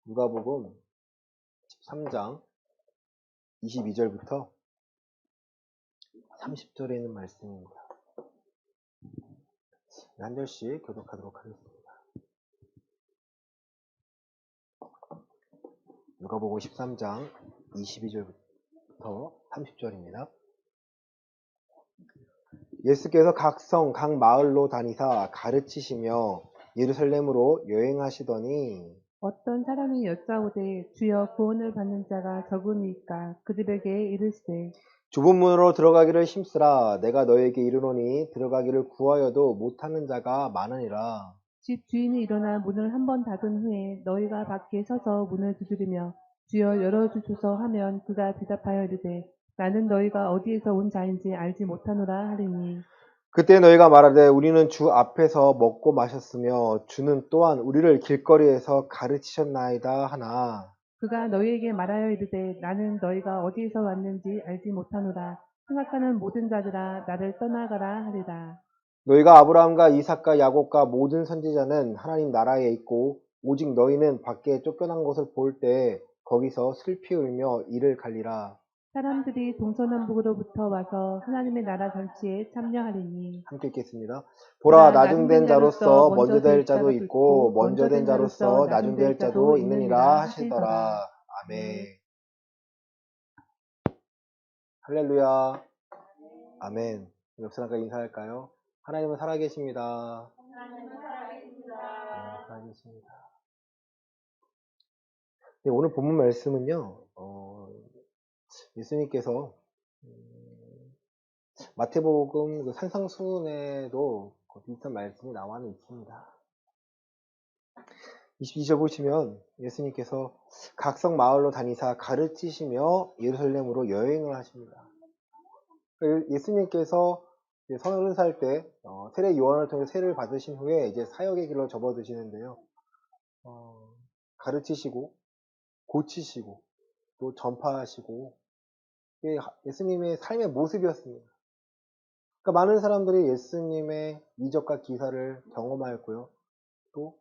누가복음 13장 22절부터 30절에 있는 말씀입니다. 한 절씩 교독하도록 하겠습니다. 누가복음 13장 22절부터 30절입니다. 예수께서 각 성, 각 마을로 다니사 가르치시며 예루살렘으로 여행하시더니 어떤 사람이 여짜오되 주여 구원을 받는 자가 적으니까 그들에게 이르시되 좁은 문으로 들어가기를 힘쓰라. 내가 너에게 이르노니 들어가기를 구하여도 못하는 자가 많으니라. 집 주인이 일어나 문을 한 번 닫은 후에 너희가 밖에 서서 문을 두드리며 주여 열어주소서 하면 그가 대답하여 이르되 나는 너희가 어디에서 온 자인지 알지 못하노라 하리니 그때 너희가 말하되 우리는 주 앞에서 먹고 마셨으며 주는 또한 우리를 길거리에서 가르치셨나이다 하나. 그가 너희에게 말하여 이르되 나는 너희가 어디에서 왔는지 알지 못하노라 생각하는 모든 자들아 나를 떠나가라 하리라. 너희가 아브라함과 이삭과 야곱과 모든 선지자는 하나님 나라에 있고 오직 너희는 밖에 쫓겨난 것을 볼 때 거기서 슬피 울며 이를 갈리라. 사람들이 동서남북으로부터 와서 하나님의 나라 잔치에 참여하리니 함께 읽겠습니다. 보라 보라 나중된 자로서 먼저 될 자도 있고 먼저 된 자로서 나중될 자도 있느니라 하시더라. 아멘. 할렐루야. 아멘. 옆 사람과 인사할까요? 하나님은 살아계십니다. 살아계십니다. 네, 오늘 본문 말씀은요, 예수님께서 마태복음 그 산상수훈에도 비슷한 말씀이 나와는 있습니다. 22절 보시면 예수님께서 각성 마을로 다니사 가르치시며 예루살렘으로 여행을 하십니다. 예수님께서 30살 때 세례 요한을 통해 세례를 받으신 후에 이제 사역의 길로 접어드시는데요. 가르치시고 고치시고 또 전파하시고 이게 예수님의 삶의 모습이었습니다. 그러니까 많은 사람들이 예수님의 이적과 기사를 경험하였고요. 또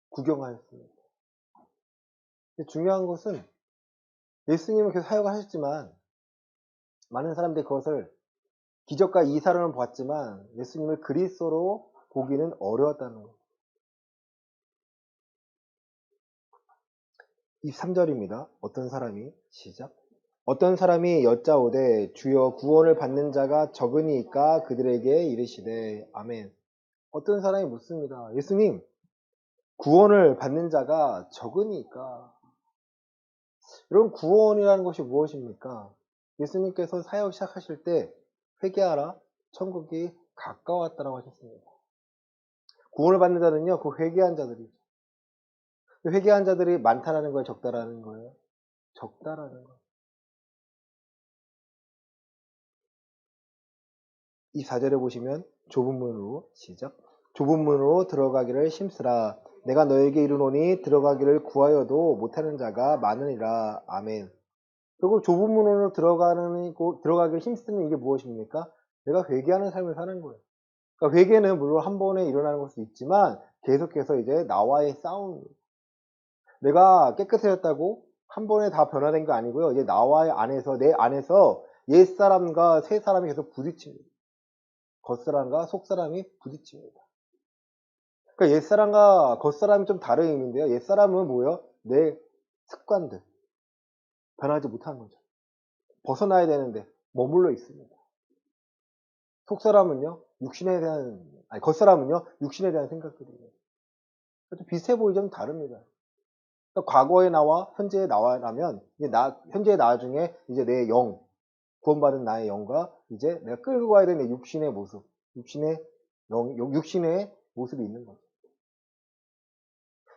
구경하였습니다. 중요한 것은 예수님은 계속 사역을 하셨지만 많은 사람들이 그것을 기적과 이사로는 보았지만 예수님을 그리스도로 보기는 어려웠다는 것. 23절입니다. 어떤 사람이 시작. 어떤 사람이 여짜오되 주여 구원을 받는 자가 적으니까 그들에게 이르시되 아멘. 어떤 사람이 묻습니다. 예수님 구원을 받는 자가 적으니까. 여러분 구원이라는 것이 무엇입니까? 예수님께서 사역 시작하실 때 회개하라 천국이 가까웠다라고 하셨습니다. 구원을 받는 자는요 그 회개한 자들이죠. 회개한 자들이 많다라는 거예요, 적다라는 거예요? 적다라는 거예요. 이 4절에 보시면 좁은 문으로 시작. 좁은 문으로 들어가기를 힘쓰라. 내가 너에게 이르노니 들어가기를 구하여도 못하는 자가 많으니라. 아멘. 결국 좁은 문으로 들어가기를 힘쓰는 이게 무엇입니까? 내가 회개하는 삶을 사는 거예요. 그러니까 회개는 물론 한 번에 일어나는 것도 있지만 계속해서 이제 나와의 싸움. 내가 깨끗해졌다고 한 번에 다 변화된 거 아니고요. 이제 나와의 안에서 내 안에서 옛사람과 새사람이 계속 부딪힙니다. 겉사람과 속사람이 부딪힙니다. 그러니까 옛사람과 겉사람이 좀 다른 의미인데요. 옛사람은 뭐예요? 내 습관들. 변하지 못한 거죠. 벗어나야 되는데 머물러 있습니다. 속사람은요, 겉사람은요, 육신에 대한 생각들이에요. 좀 비슷해 보이지만 다릅니다. 그러니까 과거의 나와 현재의 나와라면, 현재의 나 중에 이제 내 영, 구원받은 나의 영과 이제 내가 끌고 가야 되는 육신의 모습, 육신의 모습이 있는 거죠.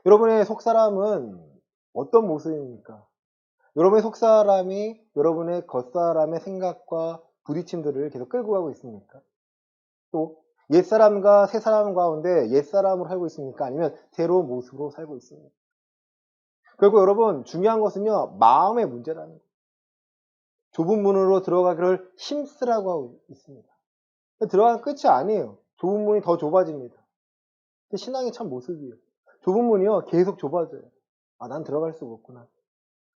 여러분의 속사람은 어떤 모습입니까? 여러분의 속사람이 여러분의 겉사람의 생각과 부딪힘들을 계속 끌고 가고 있습니까? 또 옛사람과 새사람 가운데 옛사람으로 살고 있습니까? 아니면 새로운 모습으로 살고 있습니까? 결국 여러분 중요한 것은요 마음의 문제라는 거예요. 좁은 문으로 들어가기를 힘쓰라고 하고 있습니다. 들어가는 끝이 아니에요. 좁은 문이 더 좁아집니다. 신앙이 참 모습이에요. 좁은 문이요 계속 좁아져요. 아, 난 들어갈 수가 없구나.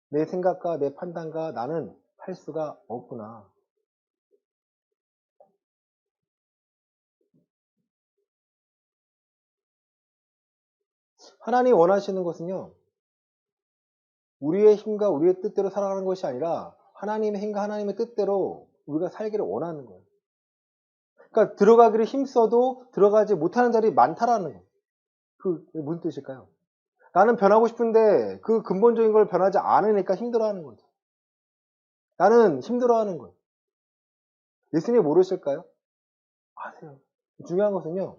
내 생각과 내 판단과 나는 할 수가 없구나. 하나님 원하시는 것은요, 우리의 힘과 우리의 뜻대로 살아가는 것이 아니라 하나님의 힘과 하나님의 뜻대로 우리가 살기를 원하는 거예요. 그러니까 들어가기를 힘써도 들어가지 못하는 자리 많다라는 거예요. 그 무슨 뜻일까요? 나는 변하고 싶은데 그 근본적인 걸 변하지 않으니까 힘들어하는 거죠. 나는 힘들어하는 거예요. 예수님 모르실까요? 아세요. 중요한 것은요,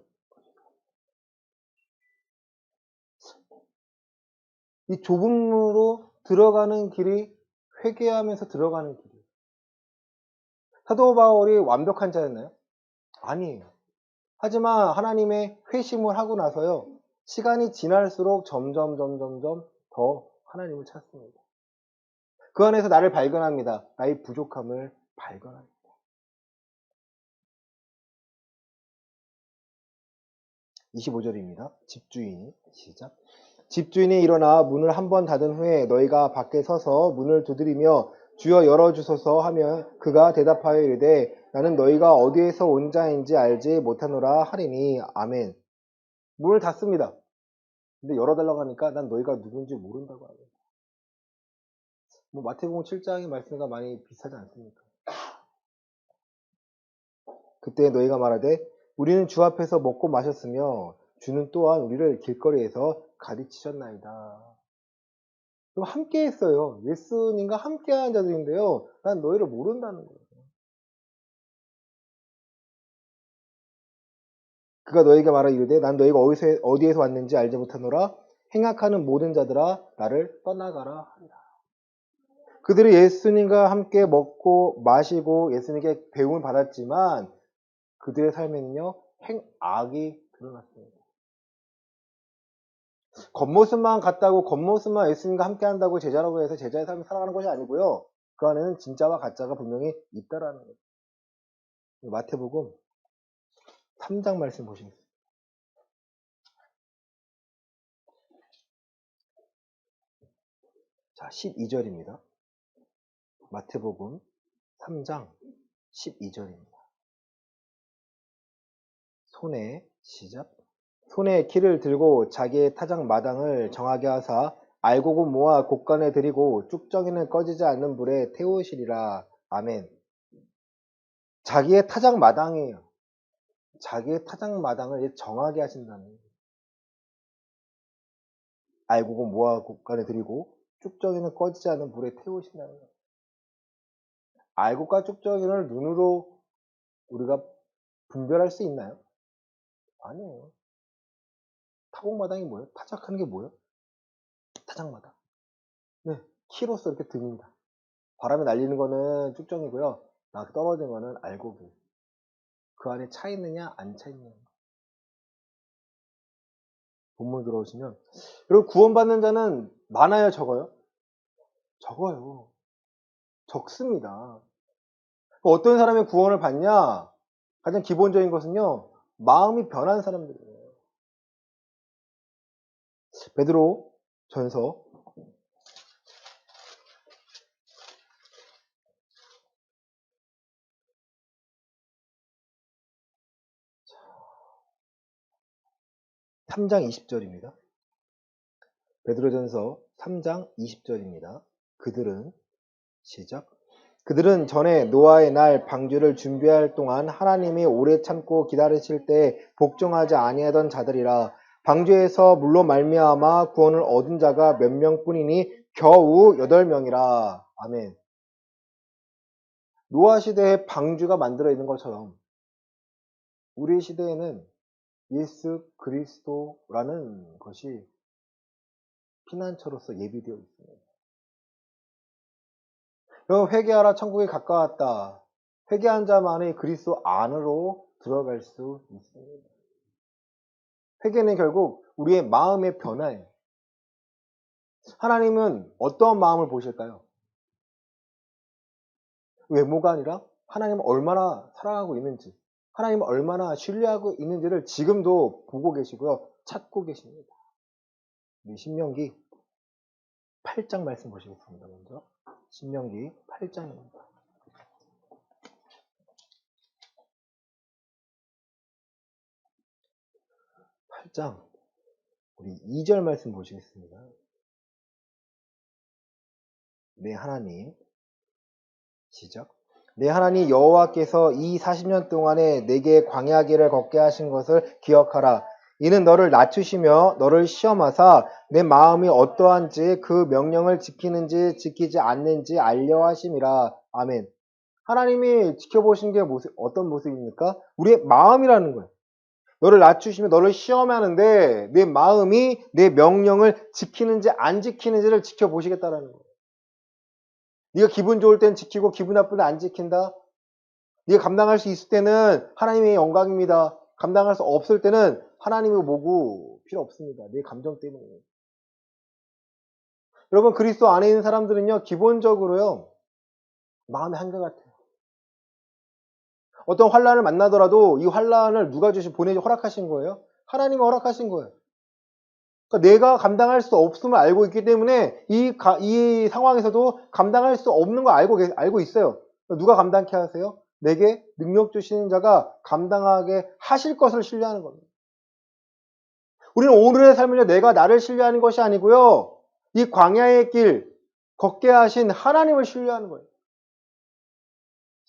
이 좁은 문으로 들어가는 길이 회개하면서 들어가는 길이에요. 사도 바울이 완벽한 자였나요? 아니에요. 하지만 하나님의 회심을 하고 나서요, 시간이 지날수록 점점 더 하나님을 찾습니다. 그 안에서 나를 발견합니다. 나의 부족함을 발견합니다. 25절입니다. 집주인이 시작. 집주인이 일어나 문을 한 번 닫은 후에 너희가 밖에 서서 문을 두드리며 주여 열어주소서 하면 그가 대답하여 이르되 나는 너희가 어디에서 온 자인지 알지 못하노라 하리니 아멘. 문을 닫습니다. 근데 열어달라고 하니까 난 너희가 누군지 모른다고 하거든요. 뭐 마태복음 7장의 말씀과 많이 비슷하지 않습니까? 그때 너희가 말하되 우리는 주 앞에서 먹고 마셨으며 주는 또한 우리를 길거리에서 가르치셨나이다. 그럼 함께 했어요. 예수님과 함께한 자들인데요. 난 너희를 모른다는 거예요. 그가 너희에게 말하 이르되 난 너희가 어디에서 왔는지 알지 못하노라. 행악하는 모든 자들아 나를 떠나가라 하리라. 그들이 예수님과 함께 먹고 마시고 예수님께 배움을 받았지만 그들의 삶에는요 행악이 드러났습니다. 겉모습만 같다고 겉모습만 예수님과 함께 한다고 제자라고 해서 제자의 삶을 살아가는 것이 아니고요. 그 안에는 진짜와 가짜가 분명히 있다라는 거예요. 마태복음 3장 말씀 보시겠습니다. 자, 12절입니다. 마태복음 3장 12절입니다. 손에 키를 들고 자기의 타작 마당을 정하게 하사 알곡은 모아 곳간에 들이고 쭉정이는 꺼지지 않는 불에 태우시리라. 아멘. 자기의 타작 마당이에요. 자기의 타작 마당을 정하게 하신다는 거예요. 알곡은 모아 곳간에 들이고 쭉정이는 꺼지지 않는 불에 태우신다는 거예요. 알곡과 쭉정이를 눈으로 우리가 분별할 수 있나요? 아니에요. 타곡마당이 뭐예요? 타작하는 게 뭐예요? 타작마당. 네, 키로서 이렇게 듭니다. 바람에 날리는 거는 쭉정이고요. 떨어지는 거는 알곡이에요. 그 안에 차 있느냐 안 차 있느냐. 본문 들어오시면 여러분 구원받는 자는 많아요 적어요? 적어요. 적습니다. 어떤 사람이 구원을 받냐? 가장 기본적인 것은요. 마음이 변한 사람들이에요. 베드로 전서 3장 20절입니다. 베드로전서 3장 20절입니다. 그들은 전에 노아의 날 방주를 준비할 동안 하나님이 오래 참고 기다리실 때 복종하지 아니하던 자들이라. 방주에서 물로 말미암아 구원을 얻은 자가 몇 명뿐이니 겨우 8명이라. 아멘. 노아 시대에 방주가 만들어 있는 것처럼 우리 시대에는 예수 그리스도라는 것이 피난처로서 예비되어 있습니다. 여러분 회개하라 천국이 가까웠다. 회개한 자만이 그리스도 안으로 들어갈 수 있습니다. 회개는 결국 우리의 마음의 변화예요. 하나님은 어떤 마음을 보실까요? 외모가 아니라 하나님을 얼마나 사랑하고 있는지, 하나님을 얼마나 신뢰하고 있는지를 지금도 보고 계시고요. 찾고 계십니다. 우리 신명기 8장 말씀 보시겠습니다. 먼저 신명기 8장입니다. 8장 우리 2절 말씀 보시겠습니다. 내 하나님 시작. 내 하나님 여호와께서 이 40년 동안에 내게 광야길을 걷게 하신 것을 기억하라. 이는 너를 낮추시며 너를 시험하사 내 마음이 어떠한지 그 명령을 지키는지 지키지 않는지 알려 하심이라. 아멘. 하나님이 지켜보신 게 어떤 모습입니까? 우리의 마음이라는 거예요. 너를 낮추시며 너를 시험하는데 내 마음이 내 명령을 지키는지 안 지키는지를 지켜보시겠다라는 거예요. 네가 기분 좋을 땐 지키고 기분 나쁠 때 안 지킨다. 네가 감당할 수 있을 때는 하나님의 영광입니다. 감당할 수 없을 때는 하나님의 모구 필요 없습니다. 내 감정 때문에. 여러분 그리스도 안에 있는 사람들은요 기본적으로요 마음이 한결같아요. 어떤 환란을 만나더라도 이 환란을 누가 허락하신 거예요? 하나님이 허락하신 거예요. 그러니까 내가 감당할 수 없음을 알고 있기 때문에 이 상황에서도 감당할 수 없는 거 알고 있어요. 누가 감당케 하세요? 내게 능력 주시는 자가 감당하게 하실 것을 신뢰하는 겁니다. 우리는 오늘의 삶을요, 내가 나를 신뢰하는 것이 아니고요, 이 광야의 길 걷게 하신 하나님을 신뢰하는 거예요.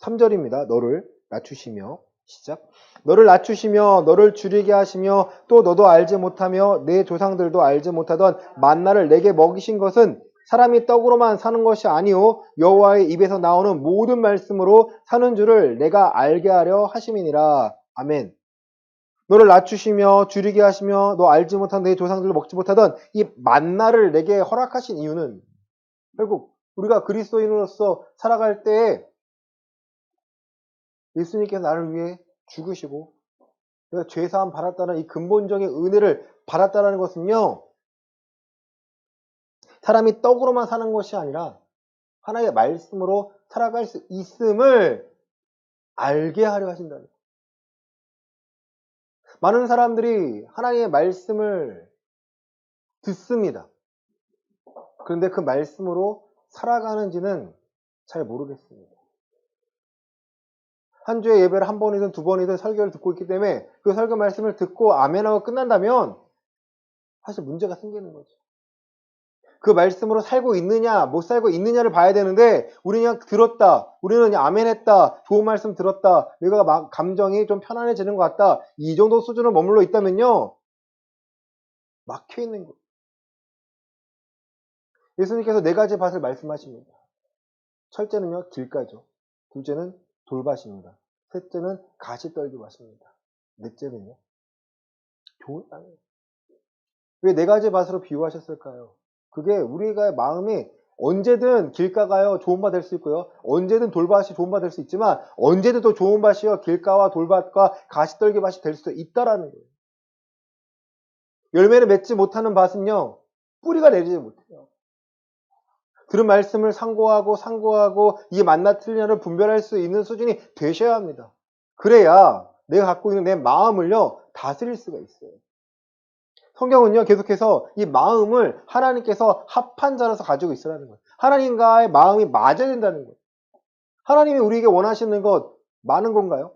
3절입니다. 너를 낮추시며 시작. 너를 낮추시며 너를 줄이게 하시며 또 너도 알지 못하며 내 조상들도 알지 못하던 만나를 내게 먹이신 것은 사람이 떡으로만 사는 것이 아니요 여호와의 입에서 나오는 모든 말씀으로 사는 줄을 내가 알게 하려 하심이니라. 아멘. 너를 낮추시며 줄이게 하시며 너 알지 못한 내 조상들도 먹지 못하던 이 만나를 내게 허락하신 이유는 결국 우리가 그리스도인으로서 살아갈 때에 예수님께서 나를 위해 죽으시고 내가 죄사함 받았다는 이 근본적인 은혜를 받았다는 것은요, 사람이 떡으로만 사는 것이 아니라 하나님의 말씀으로 살아갈 수 있음을 알게 하려 하신다는 거예요. 많은 사람들이 하나님의 말씀을 듣습니다. 그런데 그 말씀으로 살아가는지는 잘 모르겠습니다. 한 주에 예배를 한 번이든 두 번이든 설교를 듣고 있기 때문에 그 설교 말씀을 듣고 아멘하고 끝난다면 사실 문제가 생기는 거죠. 그 말씀으로 살고 있느냐 못 살고 있느냐를 봐야 되는데 우리는 그냥 들었다, 우리는 그냥 아멘했다, 좋은 말씀 들었다, 내가 막 감정이 좀 편안해지는 것 같다, 이 정도 수준으로 머물러 있다면요 막혀있는 거예요. 예수님께서 4가지 밭을 말씀하십니다. 첫째는요 길가죠, 둘째는 돌밭입니다, 셋째는 가시떨기 밭입니다, 넷째는요 좋은 땅이에요. 왜 4가지 밭으로 비유하셨을까요? 그게 우리가 마음이 언제든 길가가요 좋은 밭 될 수 있고요, 언제든 돌밭이 좋은 밭 될 수 있지만 언제든 또 좋은 밭이요 길가와 돌밭과 가시떨기 밭이 될 수 있다라는 거예요. 열매를 맺지 못하는 밭은요 뿌리가 내리지 못해요. 들은 말씀을 상고하고 이 맞나 틀리냐를 분별할 수 있는 수준이 되셔야 합니다. 그래야 내가 갖고 있는 내 마음을요 다스릴 수가 있어요. 성경은요 계속해서 이 마음을 하나님께서 합한 자로서 가지고 있으라는 거예요. 하나님과의 마음이 맞아야 된다는 거예요. 하나님이 우리에게 원하시는 것 많은 건가요?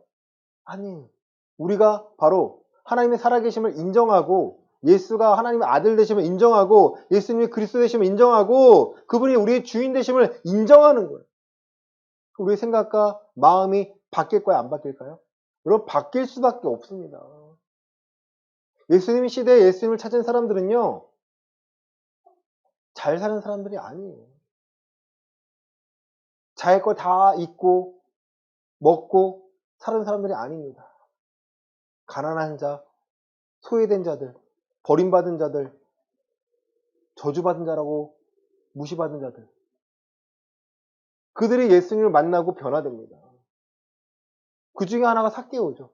아니에요. 우리가 바로 하나님의 살아계심을 인정하고 예수가 하나님의 아들 되심을 인정하고 예수님이 그리스도 되심을 인정하고 그분이 우리의 주인 되심을 인정하는 거예요. 우리의 생각과 마음이 바뀔까요? 안 바뀔까요? 여러분 바뀔 수밖에 없습니다. 예수님 시대에 예수님을 찾은 사람들은요 잘 사는 사람들이 아니에요. 자기 거 다 잊고 먹고 사는 사람들이 아닙니다. 가난한 자, 소외된 자들, 버림받은 자들, 저주받은 자라고 무시받은 자들, 그들이 예수님을 만나고 변화됩니다. 그 중에 하나가 삭개오죠.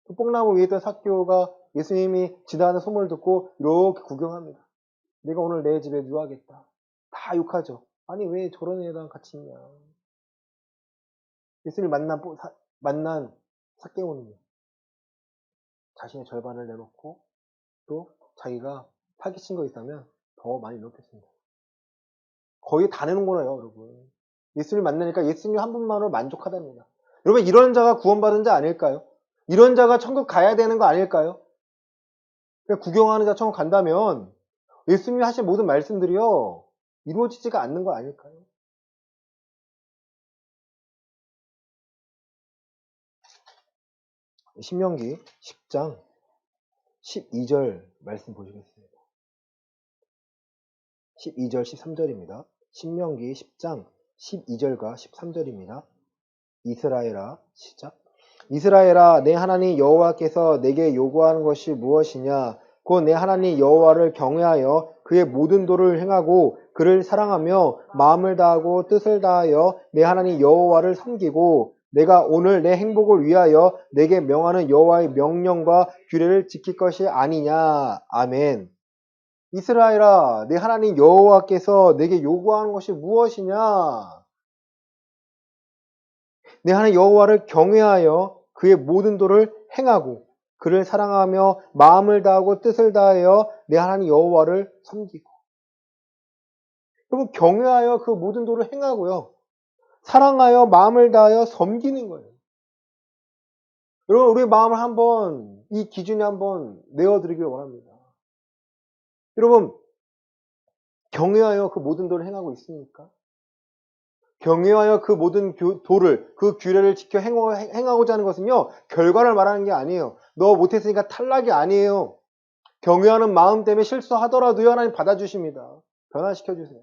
그 뽕나무 위에 있던 삭개오가 예수님이 지나가는 소문을 듣고 이렇게 구경합니다. 내가 오늘 내 집에 누워야겠다. 다 욕하죠. 아니 왜 저런 애랑 같이 있냐. 예수님을 만난 삭개오는요 자신의 절반을 내놓고 또 자기가 사기친 거 있다면 더 많이 넣겠습니다. 거의 다 내는 거예요, 여러분. 예수님 만나니까 예수님 한 분만으로 만족하답니다. 여러분, 이런 자가 구원받은 자 아닐까요? 이런 자가 천국 가야 되는 거 아닐까요? 그냥 구경하는 자 천국 간다면 예수님이 하신 모든 말씀들이요, 이루어지지가 않는 거 아닐까요? 신명기 10장 12절 말씀 보시겠습니다. 12절 13절입니다. 신명기 10장 12절과 13절입니다. 이스라엘아, 시작. 이스라엘아, 내 하나님 여호와께서 내게 요구하는 것이 무엇이냐? 곧 내 하나님 여호와를 경외하여 그의 모든 도를 행하고 그를 사랑하며 마음을 다하고 뜻을 다하여 내 하나님 여호와를 섬기고 내가 오늘 내 행복을 위하여 내게 명하는 여호와의 명령과 규례를 지킬 것이 아니냐. 아멘. 이스라엘아, 내 하나님 여호와께서 내게 요구하는 것이 무엇이냐? 내 하나님 여호와를 경외하여 그의 모든 도를 행하고 그를 사랑하며 마음을 다하고 뜻을 다하여 내 하나님 여호와를 섬기고. 여러분, 경외하여 그 모든 도를 행하고요, 사랑하여 마음을 다하여 섬기는 거예요. 여러분, 우리의 마음을 한번 이 기준에 한번 내어드리길 원합니다. 여러분, 경외하여 그 모든 도를 행하고 있습니까? 경외하여 그 모든 도를, 그 규례를 지켜 행하고자 하는 것은요, 결과를 말하는 게 아니에요. 너 못했으니까 탈락이 아니에요. 경외하는 마음 때문에 실수하더라도요, 하나님 받아주십니다. 변화시켜주세요.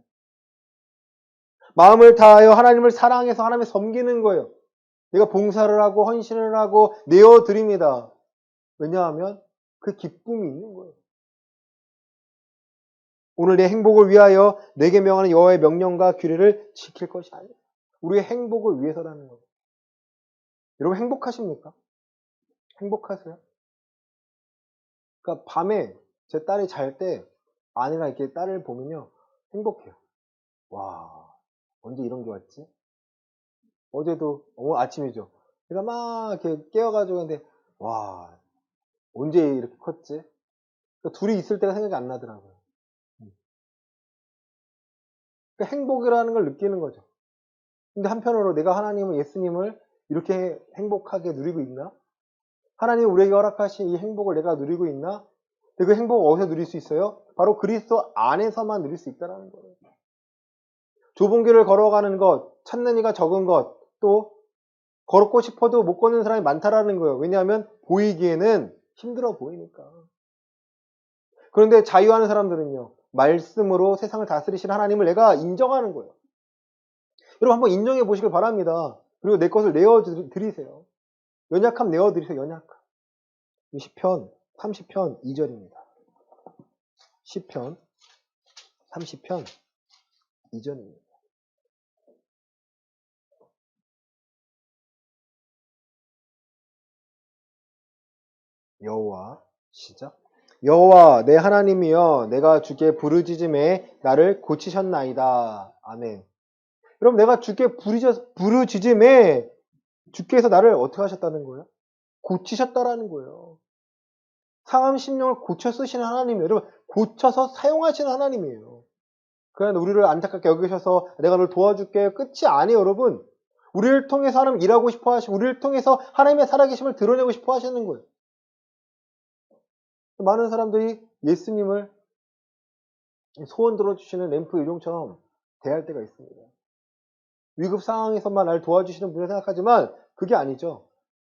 마음을 다하여 하나님을 사랑해서 하나님을 섬기는 거예요. 내가 봉사를 하고 헌신을 하고 내어드립니다. 왜냐하면 그 기쁨이 있는 거예요. 오늘 내 행복을 위하여 내게 명하는 여호와의 명령과 규례를 지킬 것이 아니에요. 우리의 행복을 위해서라는 거예요. 여러분, 행복하십니까? 행복하세요? 그러니까 밤에 제 딸이 잘 때 아내가 이렇게 딸을 보면요, 행복해요. 와, 언제 이런 게 왔지? 어제도 아침이죠. 제가 막 이렇게 깨워가지고 했는데, 와, 언제 이렇게 컸지? 그러니까 둘이 있을 때가 생각이 안 나더라고요. 그러니까 행복이라는 걸 느끼는 거죠. 근데 한편으로 내가 하나님을, 예수님을 이렇게 행복하게 누리고 있나? 하나님이 우리에게 허락하신 이 행복을 내가 누리고 있나? 근데 그 행복을 어디서 누릴 수 있어요? 바로 그리스도 안에서만 누릴 수 있다는 거예요. 좁은 길을 걸어가는 것, 찾는 이가 적은 것, 또 걸었고 싶어도 못 걷는 사람이 많다라는 거예요. 왜냐하면 보이기에는 힘들어 보이니까. 그런데 자유하는 사람들은요, 말씀으로 세상을 다스리시는 하나님을 내가 인정하는 거예요. 여러분, 한번 인정해 보시길 바랍니다. 그리고 내 것을 내어드리세요. 연약함 내어드리세요. 연약함. 시편 30편 2절입니다. 시편 30편 2절입니다. 여호와, 시작. 여호와 내 하나님이여, 내가 주께 부르짖음에 나를 고치셨나이다. 아멘. 여러분, 내가 주께 부르짖음에 주께서 나를 어떻게 하셨다는 거예요? 고치셨다라는 거예요. 상함 심령을 고쳐 쓰시는 하나님이에요. 여러분, 고쳐서 사용하시는 하나님이에요. 그냥 우리를 안타깝게 여기셔서 내가 널 도와줄게, 끝이 아니에요, 여러분. 우리를 통해서 하나님 일하고 싶어 하시고, 우리를 통해서 하나님의 살아계심을 드러내고 싶어 하시는 거예요. 많은 사람들이 예수님을 소원 들어주시는 램프 요정처럼 대할 때가 있습니다. 위급 상황에서만 날 도와주시는 분을 생각하지만 그게 아니죠.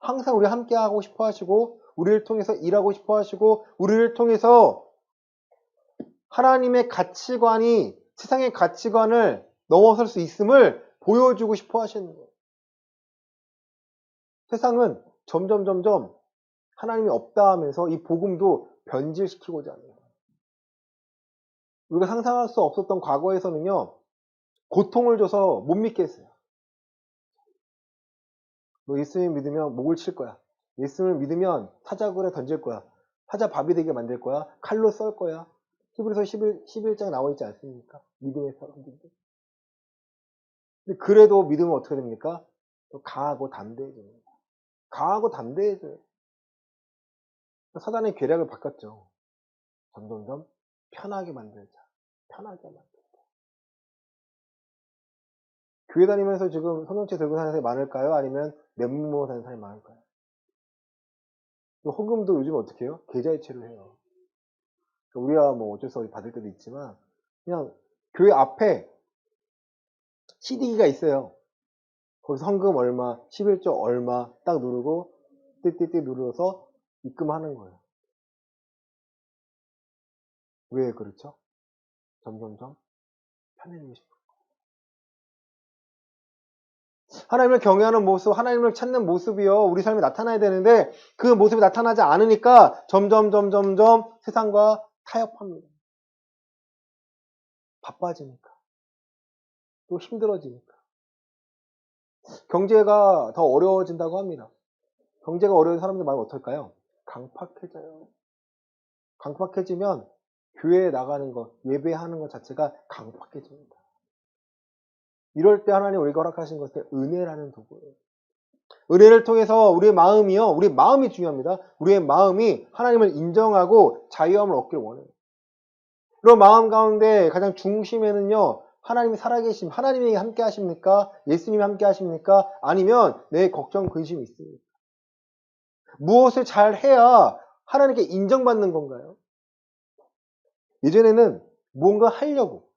항상 우리 함께 하고 싶어 하시고, 우리를 통해서 일하고 싶어 하시고, 우리를 통해서 하나님의 가치관이 세상의 가치관을 넘어설 수 있음을 보여주고 싶어 하시는 거예요. 세상은 점점 하나님이 없다 하면서 이 복음도 변질시키고자 합니다. 우리가 상상할 수 없었던 과거에서는요, 고통을 줘서 못 믿겠어요. 너 예수님 믿으면 목을 칠 거야. 예수님을 믿으면 사자굴에 던질 거야. 사자 밥이 되게 만들 거야. 칼로 썰 거야. 히브리서 11장 나와 있지 않습니까? 믿음의 사람들도. 근데 그래도 믿으면 어떻게 됩니까? 또 강하고 담대해져요. 강하고 담대해져요. 사단의 계략을 바꿨죠. 점점점 편하게 만들자. 편하게 만들자. 교회 다니면서 지금 성경책 들고 사는 사람이 많을까요? 아니면 맨몸으로 사는 사람이 많을까요? 헌금도 요즘 어떻게 해요? 계좌이체로 해요. 우리야 뭐 어쩔 수 없이 받을 때도 있지만 그냥 교회 앞에 CD기가 있어요. 거기서 헌금 얼마, 11조 얼마 딱 누르고 띠띠띠 누르서 입금하는 거예요. 왜 그렇죠? 점점점 편해지고 싶어요. 하나님을 경외하는 모습, 하나님을 찾는 모습이요. 우리 삶에 나타나야 되는데 그 모습이 나타나지 않으니까 점점 세상과 타협합니다. 바빠지니까. 또 힘들어지니까. 경제가 더 어려워진다고 합니다. 경제가 어려운 사람들 마음이 어떨까요? 강팍해져요. 강팍해지면 교회에 나가는 것, 예배하는 것 자체가 강팍해집니다. 이럴 때 하나님 우리가 허락하신 것은 은혜라는 도구예요. 은혜를 통해서 우리의 마음이요. 우리 마음이 중요합니다. 우리의 마음이 하나님을 인정하고 자유함을 얻길 원해요. 그런 마음 가운데 가장 중심에는요. 하나님이 살아계심, 하나님이 함께 하십니까? 예수님이 함께 하십니까? 아니면 내 걱정, 근심이 있습니까? 무엇을 잘 해야 하나님께 인정받는 건가요? 예전에는 뭔가 하려고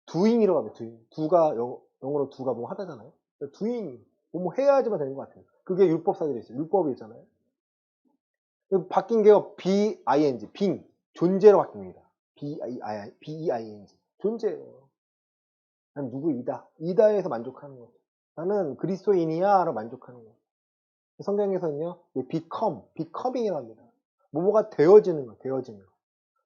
doing이라고 합니다. doing. 두가 영어로 두가 뭐 하다잖아요. doing 뭐 해야지만 되는 것 같아요. 그게 율법사들이 있어요. 율법이 있잖아요. 바뀐 게요. B-I-N-G, being, 존재로 바뀝니다. B-E-I-N-G, 존재예요. 난 누구이다. 이다에서 만족하는 거죠. 나는 그리스도인이야 라고 만족하는 거죠. 성경에서는요, becoming이라고 합니다. 뭐뭐가 되어지는 거, 되어지는 거.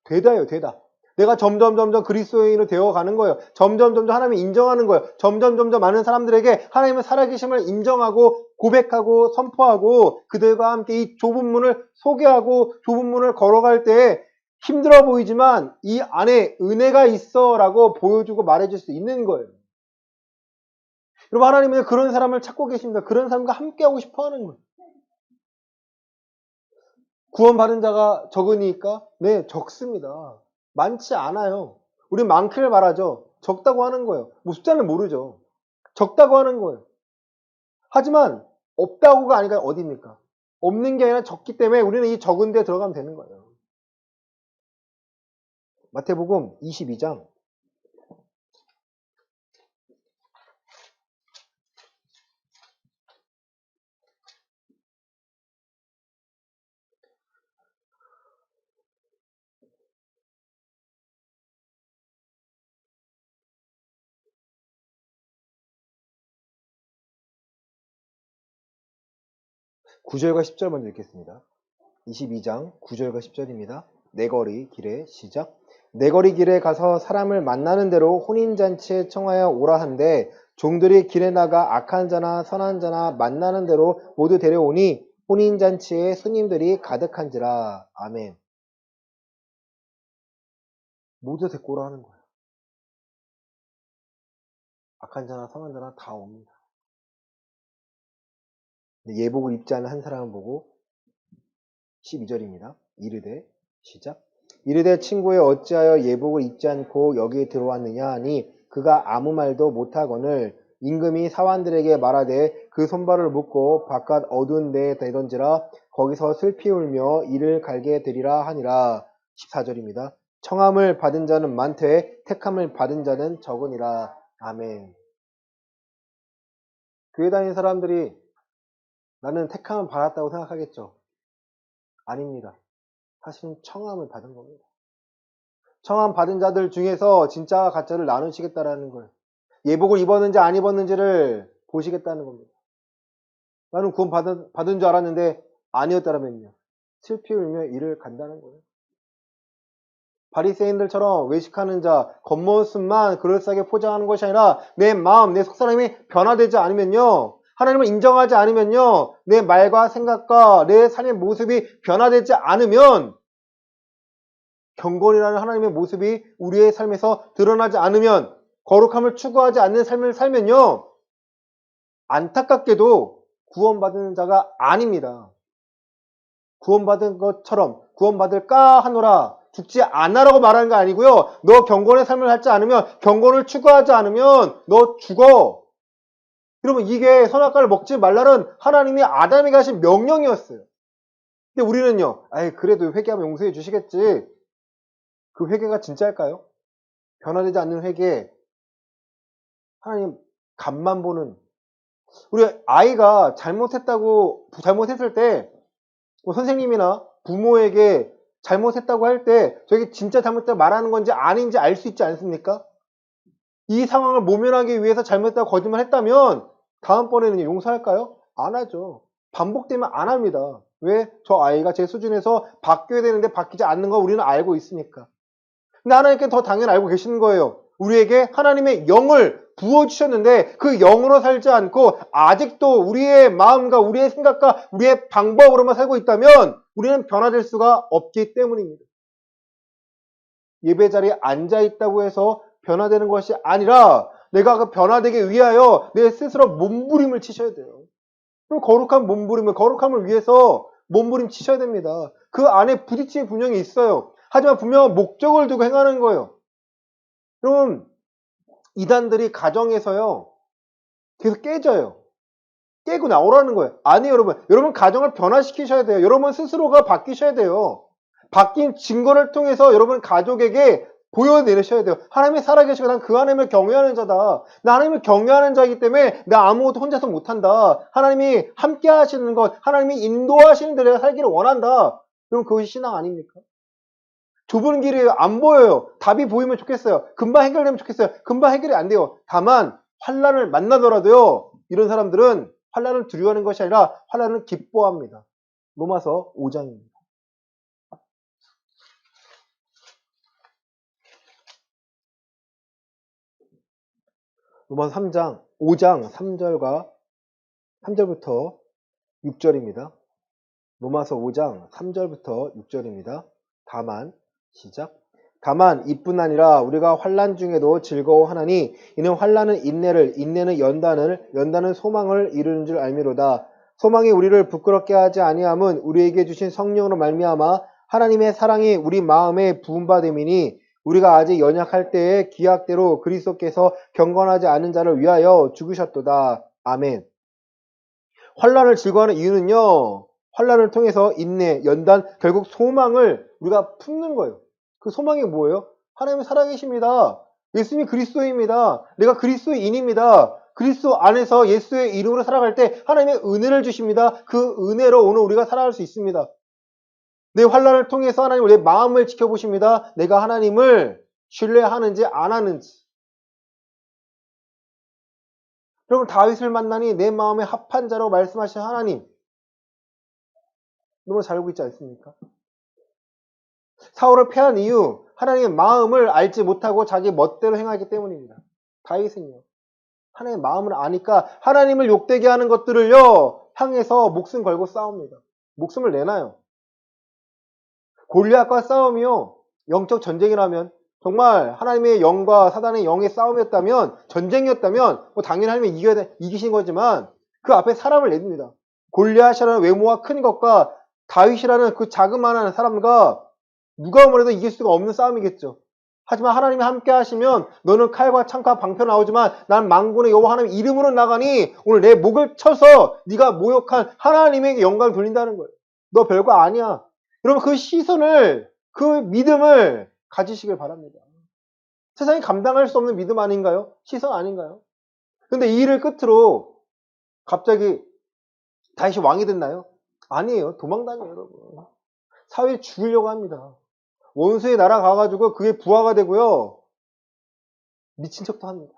되다요, 되다. 내가 점점 그리스도인으로 되어가는 거예요. 점점 하나님을 인정하는 거예요. 점점 많은 사람들에게 하나님의 살아계심을 인정하고 고백하고 선포하고 그들과 함께 이 좁은 문을 소개하고 좁은 문을 걸어갈 때 힘들어 보이지만 이 안에 은혜가 있어 라고 보여주고 말해줄 수 있는 거예요. 여러분, 하나님은 그런 사람을 찾고 계십니다. 그런 사람과 함께하고 싶어 하는 거예요. 구원받은 자가 적으니까? 네, 적습니다. 많지 않아요. 우리 많기를 바라죠. 적다고 하는 거예요. 뭐 숫자는 모르죠. 적다고 하는 거예요. 하지만 없다고가 아니라 어디입니까? 없는 게 아니라 적기 때문에 우리는 이 적은 데 들어가면 되는 거예요. 마태복음 22장 9절과 10절 먼저 읽겠습니다. 22장 9절과 10절입니다. 내거리 길에 시작. 내거리 길에 가서 사람을 만나는 대로 혼인잔치에 청하여 오라 한데 종들이 길에 나가 악한 자나 선한 자나 만나는 대로 모두 데려오니 혼인잔치에 손님들이 가득한지라. 아멘. 모두 데리고 오라 하는 거예요. 악한 자나 선한 자나 다 옵니다. 예복을 입지 않은 한 사람을 보고 12절입니다. 이르되 시작. 이르되 친구여 어찌하여 예복을 입지 않고 여기에 들어왔느냐 하니 그가 아무 말도 못하거늘 임금이 사환들에게 말하되 그 손발을 묶고 바깥 어두운 데에 내던지라. 거기서 슬피 울며 이를 갈게 되리라 하니라. 14절입니다. 청함을 받은 자는 많되 택함을 받은 자는 적으니라. 아멘. 교회 다니는 사람들이 나는 택함을 받았다고 생각하겠죠. 아닙니다. 사실은 청함을 받은 겁니다. 청함 받은 자들 중에서 진짜와 가짜를 나누시겠다라는 거예요. 예복을 입었는지 안 입었는지를 보시겠다는 겁니다. 나는 구원 받은 줄 알았는데 아니었다라면요. 슬피 울며 이를 간다는 거예요. 바리새인들처럼 외식하는 자, 겉모습만 그럴싸하게 포장하는 것이 아니라 내 마음, 내 속사람이 변화되지 않으면요. 하나님을 인정하지 않으면요. 내 말과 생각과 내 삶의 모습이 변화되지 않으면 경건이라는 하나님의 모습이 우리의 삶에서 드러나지 않으면 거룩함을 추구하지 않는 삶을 살면요. 안타깝게도 구원받은 자가 아닙니다. 구원받은 것처럼 구원받을까 하노라 죽지 않아라고 말하는 거 아니고요. 너 경건의 삶을 살지 않으면 경건을 추구하지 않으면 너 죽어. 여러분, 이게 선악과를 먹지 말라는 하나님이 아담에게 하신 명령이었어요. 근데 우리는요, 아이, 그래도 회개하면 용서해 주시겠지. 그 회개가 진짜일까요? 변화되지 않는 회개, 하나님 간만 보는. 우리 아이가 잘못했을 때, 뭐 선생님이나 부모에게 잘못했다고 할 때, 저게 진짜 잘못했다고 말하는 건지 아닌지 알 수 있지 않습니까? 이 상황을 모면하기 위해서 잘못했다고 거짓말 했다면, 다음번에는 용서할까요? 안 하죠. 반복되면 안 합니다. 왜? 저 아이가 제 수준에서 바뀌어야 되는데 바뀌지 않는 거 우리는 알고 있으니까. 근데 하나님께 더 당연히 알고 계시는 거예요. 우리에게 하나님의 영을 부어주셨는데 그 영으로 살지 않고 아직도 우리의 마음과 우리의 생각과 우리의 방법으로만 살고 있다면 우리는 변화될 수가 없기 때문입니다. 예배 자리에 앉아있다고 해서 변화되는 것이 아니라 내가 그 변화되기 위하여 내 스스로 몸부림을 치셔야 돼요. 그럼 거룩한 몸부림을, 거룩함을 위해서 몸부림 치셔야 됩니다. 그 안에 부딪힘이 분명히 있어요. 하지만 분명한 목적을 두고 행하는 거예요. 여러분, 이단들이 가정에서요, 계속 깨져요. 깨고 나오라는 거예요. 아니에요, 여러분. 여러분 가정을 변화시키셔야 돼요. 여러분 스스로가 바뀌셔야 돼요. 바뀐 증거를 통해서 여러분 가족에게 보여내셔야 돼요. 하나님이 살아계시고 난 그 하나님을 경외하는 자다. 나 하나님을 경외하는 자이기 때문에 나 아무것도 혼자서 못한다. 하나님이 함께 하시는 것, 하나님이 인도하시는 대로 내가 살기를 원한다. 그럼 그것이 신앙 아닙니까? 좁은 길이 안 보여요. 답이 보이면 좋겠어요. 금방 해결되면 좋겠어요. 금방 해결이 안 돼요. 다만 환난을 만나더라도요. 이런 사람들은 환난을 두려워하는 것이 아니라 환난을 기뻐합니다. 로마서 5장입니다. 로마서 5장 3절부터 6절입니다. 로마서 5장 3절부터 6절입니다. 다만 시작. 다만 이뿐 아니라 우리가 환난 중에도 즐거워하나니 이는 환난은 인내를, 인내는 연단을, 연단은 소망을 이루는 줄 알미로다. 소망이 우리를 부끄럽게 하지 아니함은 우리에게 주신 성령으로 말미암아 하나님의 사랑이 우리 마음에 부음받음이니 우리가 아직 연약할 때에 기약대로 그리스도께서 경건하지 않은 자를 위하여 죽으셨도다. 아멘. 환난을 즐거워하는 이유는요. 환난을 통해서 인내, 연단, 결국 소망을 우리가 품는 거예요. 그 소망이 뭐예요? 하나님은 살아계십니다. 예수님이 그리스도입니다. 내가 그리스도인입니다. 그리스도 안에서 예수의 이름으로 살아갈 때 하나님의 은혜를 주십니다. 그 은혜로 오늘 우리가 살아갈 수 있습니다. 내 환난을 통해서 하나님 내 마음을 지켜보십니다. 내가 하나님을 신뢰하는지 안 하는지. 여러분 다윗을 만나니 내 마음에 합한 자라고 말씀하신 하나님. 너무 잘 알고 있지 않습니까? 사울을 패한 이유 하나님의 마음을 알지 못하고 자기 멋대로 행하기 때문입니다. 다윗은요. 하나님의 마음을 아니까 하나님을 욕되게 하는 것들을요. 향해서 목숨 걸고 싸웁니다. 목숨을 내놔요. 골리앗과 싸움이요. 영적 전쟁이라면 정말 하나님의 영과 사단의 영의 싸움이었다면 전쟁이었다면 뭐 당연히 하나님이 이기신 거지만 그 앞에 사람을 내둡니다. 골리앗이라는 외모가 큰 것과 다윗이라는 그 자그마한 사람과 누가 뭐래도 이길 수가 없는 싸움이겠죠. 하지만 하나님이 함께 하시면 너는 칼과 창과 방패 나오지만 난 만군의 여호와 하나님 이름으로 나가니 오늘 내 목을 쳐서 네가 모욕한 하나님에게 영광을 돌린다는 거예요. 너 별거 아니야. 여러분 그 시선을 그 믿음을 가지시길 바랍니다. 세상이 감당할 수 없는 믿음 아닌가요? 시선 아닌가요? 근데 이 일을 끝으로 갑자기 다윗이 왕이 됐나요? 아니에요. 도망다녀요, 여러분. 사회에 죽으려고 합니다. 원수의 나라 가가지고 그게 부하가 되고요. 미친 척도 합니다.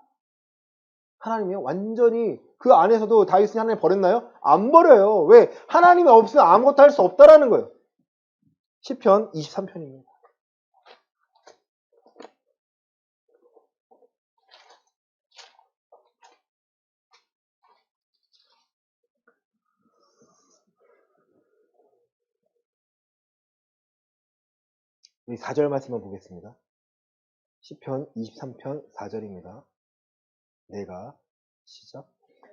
하나님이요? 완전히 그 안에서도 다윗이 하나님 버렸나요? 안 버려요. 왜? 하나님이 없으면 아무것도 할 수 없다라는 거예요. 시편 23편입니다. 우리 4절 말씀만 보겠습니다. 시편 23편 4절입니다.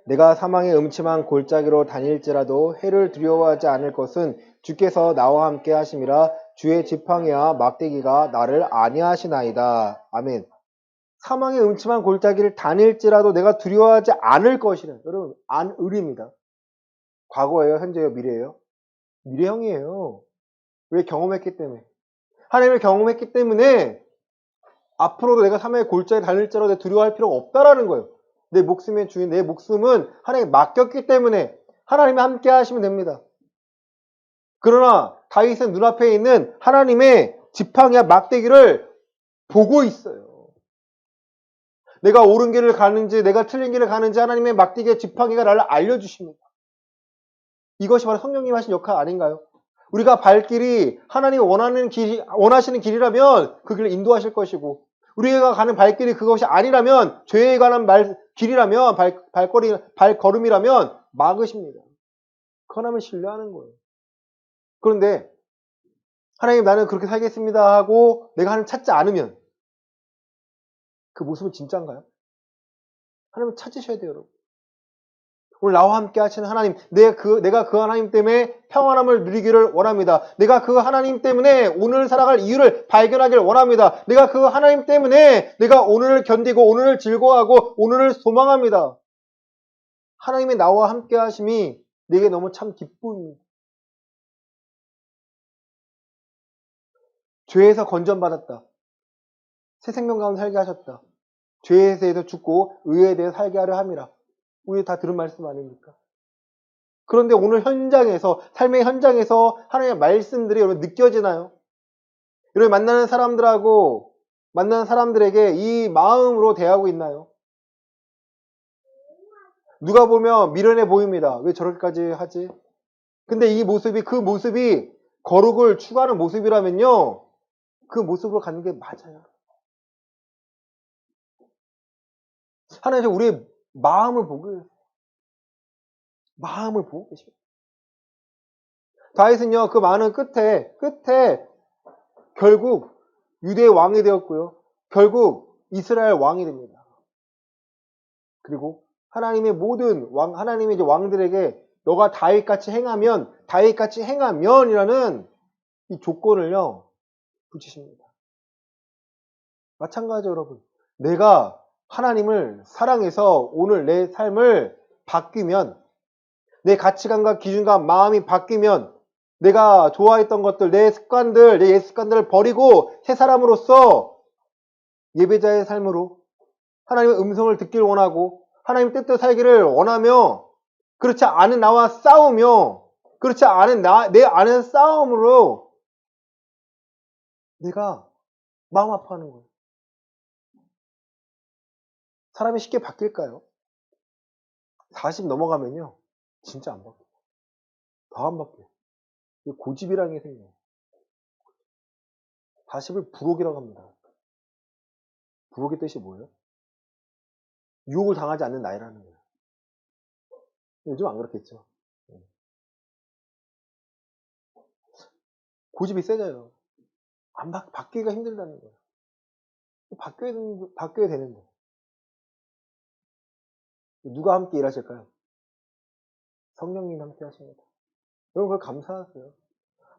내가 사망의 음침한 골짜기로 다닐지라도 해를 두려워하지 않을 것은 주께서 나와 함께 하심이라 주의 지팡이와 막대기가 나를 안위하시나이다. 아멘. 사망의 음침한 골짜기를 다닐지라도 내가 두려워하지 않을 것이라. 여러분, 을입니다. 과거예요? 현재예요? 미래예요? 미래형이에요. 왜? 경험했기 때문에. 하나님을 경험했기 때문에 앞으로도 내가 사망의 골짜기를 다닐지라도 내가 두려워할 필요가 없다라는 거예요. 내 목숨의 주인, 내 목숨은 하나님께 맡겼기 때문에 하나님이 함께 하시면 됩니다. 그러나 다윗은 눈앞에 있는 하나님의 지팡이와 막대기를 보고 있어요. 내가 옳은 길을 가는지 내가 틀린 길을 가는지 하나님의 막대기와 지팡이가 나를 알려주십니다. 이것이 바로 성령님 하신 역할 아닌가요? 우리가 발길이 하나님이 원하시는 길이라면 그 길을 인도하실 것이고, 우리가 가는 발길이 그것이 아니라면, 죄에 관한 길이라면, 발걸음이라면 막으십니다. 그 하나님을 신뢰하는 거예요. 그런데 하나님, 나는 그렇게 살겠습니다 하고 내가 하나님 찾지 않으면 그 모습은 진짜인가요? 하나님을 찾으셔야 돼요, 여러분. 오늘 나와 함께 하시는 하나님, 내가 그 하나님 때문에 평안함을 누리기를 원합니다. 내가 그 하나님 때문에 오늘 살아갈 이유를 발견하기를 원합니다. 내가 그 하나님 때문에 내가 오늘을 견디고 오늘을 즐거워하고 오늘을 소망합니다. 하나님의 나와 함께 하심이 내게 너무 참 기쁨입니다. 죄에서 건전받았다. 새 생명 가운데 살게 하셨다. 죄에 대해서 죽고 의에 대해서 살게 하려 함이라. 우리 다 들은 말씀 아닙니까? 그런데 오늘 현장에서, 삶의 현장에서 하나님의 말씀들이 여러분 느껴지나요? 여러분 만나는 사람들에게 이 마음으로 대하고 있나요? 누가 보면 미련해 보입니다. 왜 저렇게까지 하지? 근데 그 모습이 거룩을 추구하는 모습이라면요, 그 모습으로 가는 게 맞아요. 하나님 우리의 마음을 보고 계십니다. 다윗은요, 그 많은 끝에 결국 유대의 왕이 되었고요. 결국 이스라엘 왕이 됩니다. 그리고 하나님의 하나님의 이제 왕들에게 너가 다윗같이 행하면이라는 이 조건을요, 붙이십니다. 마찬가지죠, 여러분. 내가 하나님을 사랑해서 오늘 내 삶을 바뀌면, 내 가치관과 기준과 마음이 바뀌면, 내가 좋아했던 것들, 내 옛 습관들을 버리고 새 사람으로서 예배자의 삶으로 하나님의 음성을 듣기를 원하고 하나님의 뜻대로 살기를 원하며, 그렇지 않은 나와 싸우며, 그렇지 않은 내 안의 싸움으로 내가 마음 아파하는 거예요. 사람이 쉽게 바뀔까요? 40 넘어가면요, 진짜 안 바뀌어요. 더 안 바뀌어요. 고집이라는 게 생겨요. 40을 부록이라고 합니다. 부록의 뜻이 뭐예요? 유혹을 당하지 않는 나이라는 거예요. 요즘 안 그렇겠죠. 고집이 세져요. 바뀌기가 힘들다는 거예요. 바뀌어야 되는데. 누가 함께 일하실까요? 성령님이 함께 하십니다. 여러분, 그걸 감사하세요.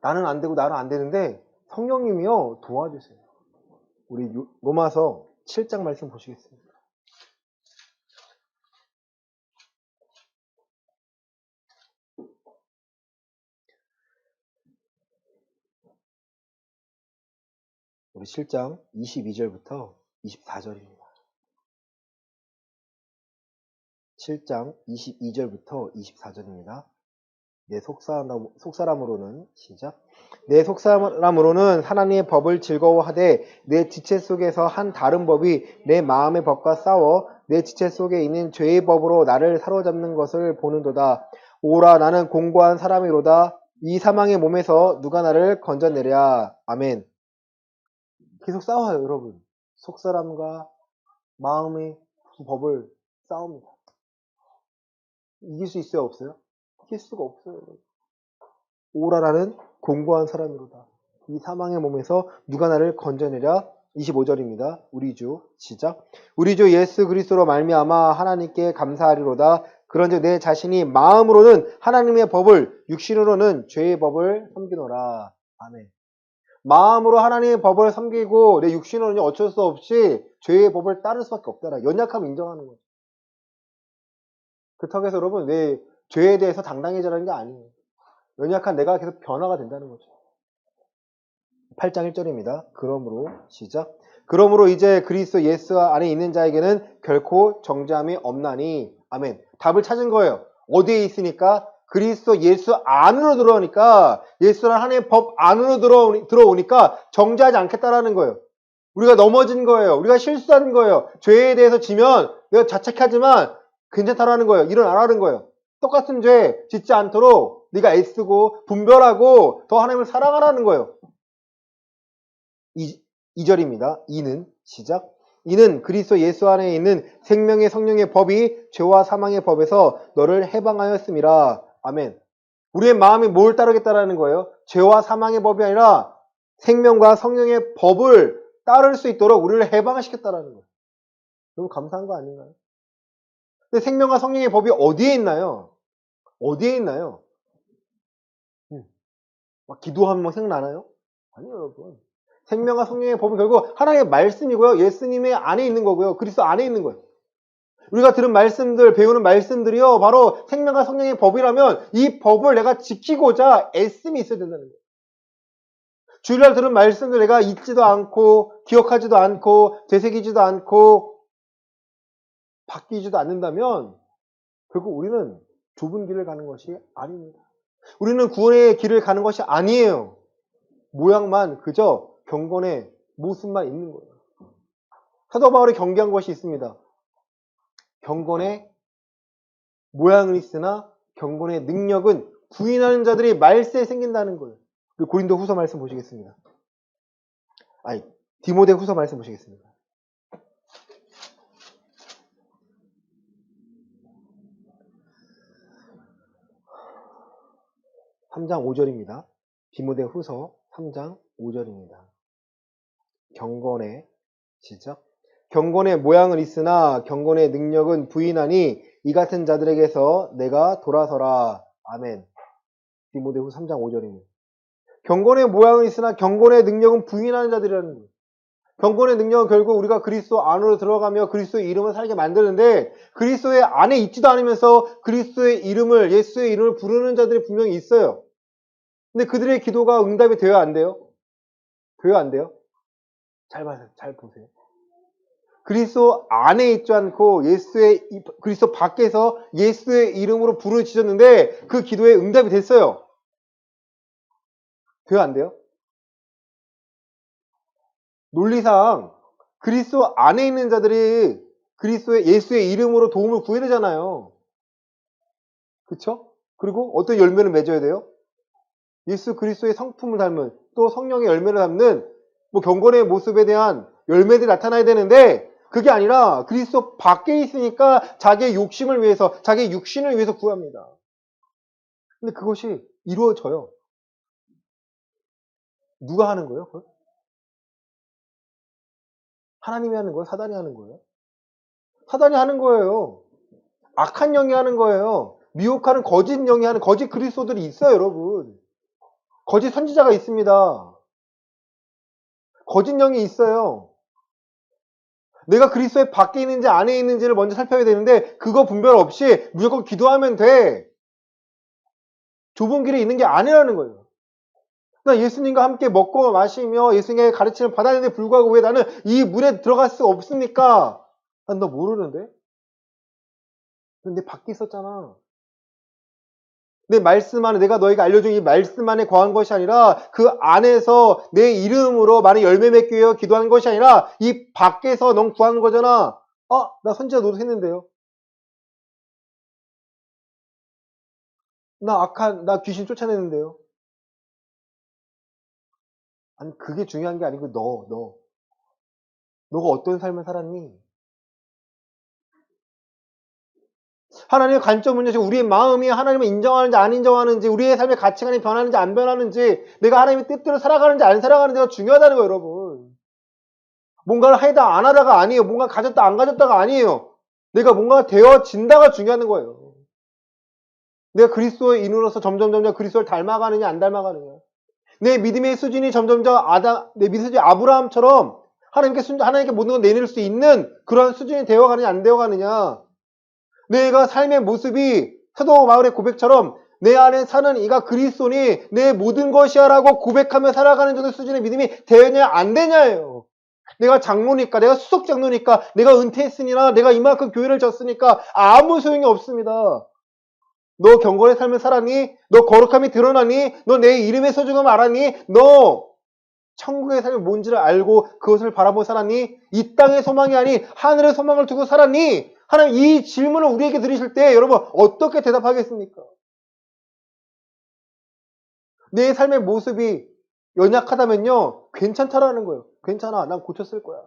나는 안 되는데 성령님이요, 도와주세요. 우리 로마서 7장 말씀 보시겠습니다. 우리 7장 22절부터 24절입니다. 7장 22절부터 24절입니다. 내 속사람으로는 시작. 내 속사람으로는 하나님의 법을 즐거워하되 내 지체 속에서 한 다른 법이 내 마음의 법과 싸워 내 지체 속에 있는 죄의 법으로 나를 사로잡는 것을 보는도다. 오라, 나는 공고한 사람이로다. 이 사망의 몸에서 누가 나를 건져내랴. 아멘. 계속 싸워요, 여러분. 속사람과 마음의 법을 싸웁니다. 이길 수 있어요, 없어요? 이길 수가 없어요. 오라라는 공고한 사람이로다. 이 사망의 몸에서 누가 나를 건져내랴. 25절입니다. 우리 주 시작. 우리 주 예수 그리스도로 말미암아 하나님께 감사하리로다. 그런즉 내 자신이 마음으로는 하나님의 법을, 육신으로는 죄의 법을 섬기노라. 아멘. 마음으로 하나님의 법을 섬기고 내 육신으로는 어쩔 수 없이 죄의 법을 따를 수밖에 없다라. 연약함을 인정하는 거죠. 그렇다고 해서 여러분 왜 죄에 대해서 당당해지라는 게 아니에요. 연약한 내가 계속 변화가 된다는 거죠. 8장 1절입니다. 그러므로 시작. 그러므로 이제 그리스도 예수 안에 있는 자에게는 결코 정죄함이 없나니. 아멘. 답을 찾은 거예요. 어디에 있으니까? 그리스도 예수 안으로 들어오니까, 예수라는 하나님의 법 안으로 들어오니까 정죄하지 않겠다라는 거예요. 우리가 넘어진 거예요. 우리가 실수하는 거예요. 죄에 대해서 지면 내가 자책하지만 괜찮다라는 거예요. 일어나라는 거예요. 똑같은 죄 짓지 않도록 네가 애쓰고 분별하고 더 하나님을 사랑하라는 거예요. 2절입니다. 이는 시작. 이는 그리스도 예수 안에 있는 생명의 성령의 법이 죄와 사망의 법에서 너를 해방하였음이라. 아멘. 우리의 마음이 뭘 따르겠다라는 거예요? 죄와 사망의 법이 아니라 생명과 성령의 법을 따를 수 있도록 우리를 해방시켰다라는 거예요. 너무 감사한 거 아닌가요? 근데 생명과 성령의 법이 어디에 있나요? 어디에 있나요? 막 기도하면 막 생각나나요? 아니요, 여러분. 생명과 성령의 법은 결국 하나님의 말씀이고요. 예수님의 안에 있는 거고요. 그리스도 안에 있는 거예요. 우리가 들은 말씀들, 배우는 말씀들이요. 바로 생명과 성령의 법이라면 이 법을 내가 지키고자 애씀이 있어야 된다는 거예요. 주일날 들은 말씀들 내가 잊지도 않고 기억하지도 않고 되새기지도 않고 바뀌지도 않는다면 결국 우리는 좁은 길을 가는 것이 아닙니다. 우리는 구원의 길을 가는 것이 아니에요. 모양만 그저 경건의 모습만 있는 거예요. 사도 바울이 경계한 것이 있습니다. 경건의 모양은 있으나 경건의 능력은 부인하는 자들이 말세에 생긴다는 거예요. 그리고 고린도 후서 말씀 보시겠습니다. 디모데 후서 말씀 보시겠습니다. 3장 5절입니다. 디모데 후서 3장 5절입니다. 경건의 시작. 경건의 모양은 있으나 경건의 능력은 부인하니 이 같은 자들에게서 내가 돌아서라. 아멘. 디모데 후서 3장 5절입니다. 경건의 모양은 있으나 경건의 능력은 부인하는 자들이라는 거예요. 경건의 능력은 결국 우리가 그리스도 안으로 들어가며 그리스도의 이름을 살게 만드는데 그리스도의 안에 있지도 않으면서 그리스도의 이름을, 예수의 이름을 부르는 자들이 분명히 있어요. 근데 그들의 기도가 응답이 돼요, 안 돼요? 돼요, 안 돼요? 잘 보세요. 그리스도 안에 있지 않고 그리스도 밖에서 예수의 이름으로 부르짖었는데 그 기도에 응답이 됐어요. 돼요, 안 돼요? 논리상 그리스도 안에 있는 자들이 예수의 이름으로 도움을 구해야 되잖아요. 그쵸? 그리고 어떤 열매를 맺어야 돼요? 예수 그리스도의 성품을 닮은 또 성령의 열매를 담는 경건의 모습에 대한 열매들이 나타나야 되는데 그게 아니라 그리스도 밖에 있으니까 자기의 욕심을 위해서 자기의 육신을 위해서 구합니다. 근데 그것이 이루어져요. 누가 하는 거예요? 그걸? 하나님이 하는 거예요? 사단이 하는 거예요? 사단이 하는 거예요. 악한 영이 하는 거예요. 미혹하는 거짓 영이 하는 거짓 그리스도들이 있어요, 여러분. 거짓 선지자가 있습니다. 거짓 영이 있어요. 내가 그리스도의 밖에 있는지 안에 있는지를 먼저 살펴야 되는데 그거 분별 없이 무조건 기도하면 돼. 좁은 길에 있는 게 아니라는 거예요. 나 예수님과 함께 먹고 마시며 예수님의 가르침을 받았는데 불구하고 왜 나는 이 물에 들어갈 수 없습니까? 난 너 모르는데? 근데 밖에 있었잖아. 내 말씀 안에 내가 너에게 알려준 이 말씀 안에 거한 것이 아니라 그 안에서 내 이름으로 많은 열매 맺기 위해 기도하는 것이 아니라 이 밖에서 넌 구하는 거잖아. 나 선지자 노릇했는데요. 나 귀신 쫓아내는데요. 아니 그게 중요한 게 아니고 너가 어떤 삶을 살았니? 하나님의 관점은요, 우리의 마음이 하나님을 인정하는지 안 인정하는지, 우리의 삶의 가치관이 변하는지 안 변하는지, 내가 하나님의 뜻대로 살아가는지 안 살아가는지가 중요하다는 거예요, 여러분. 뭔가를 하다 안 하다가 아니에요. 뭔가 가졌다 안 가졌다가 아니에요. 내가 뭔가 되어진다가 중요한 거예요. 내가 그리스도의 인으로서 점점 그리스도를 닮아가느냐 안 닮아가느냐. 내 믿음의 수준이 점점 내 믿음의 수준이 아브라함처럼 하나님께 모든 걸 내릴 수 있는 그러한 수준이 되어가느냐 안 되어가느냐. 내가 삶의 모습이 사도 바울의 고백처럼 내 안에 사는 이가 그리스도니 내 모든 것이야라고 고백하며 살아가는 정도의 수준의 믿음이 되느냐 안 되냐예요. 내가 장로니까, 내가 수석 장로니까, 내가 은퇴했으니나, 내가 이만큼 교회를 졌으니까 아무 소용이 없습니다. 너 경건의 삶을 살았니? 너 거룩함이 드러나니? 너 내 이름의 소중함을 알았니? 너 천국의 삶이 뭔지를 알고 그것을 바라보고 살았니? 이 땅의 소망이 아닌 하늘의 소망을 두고 살았니? 하나님 이 질문을 우리에게 드리실 때 여러분 어떻게 대답하겠습니까? 내 삶의 모습이 연약하다면요 괜찮다라는 거예요. 괜찮아, 난 고쳤을 거야.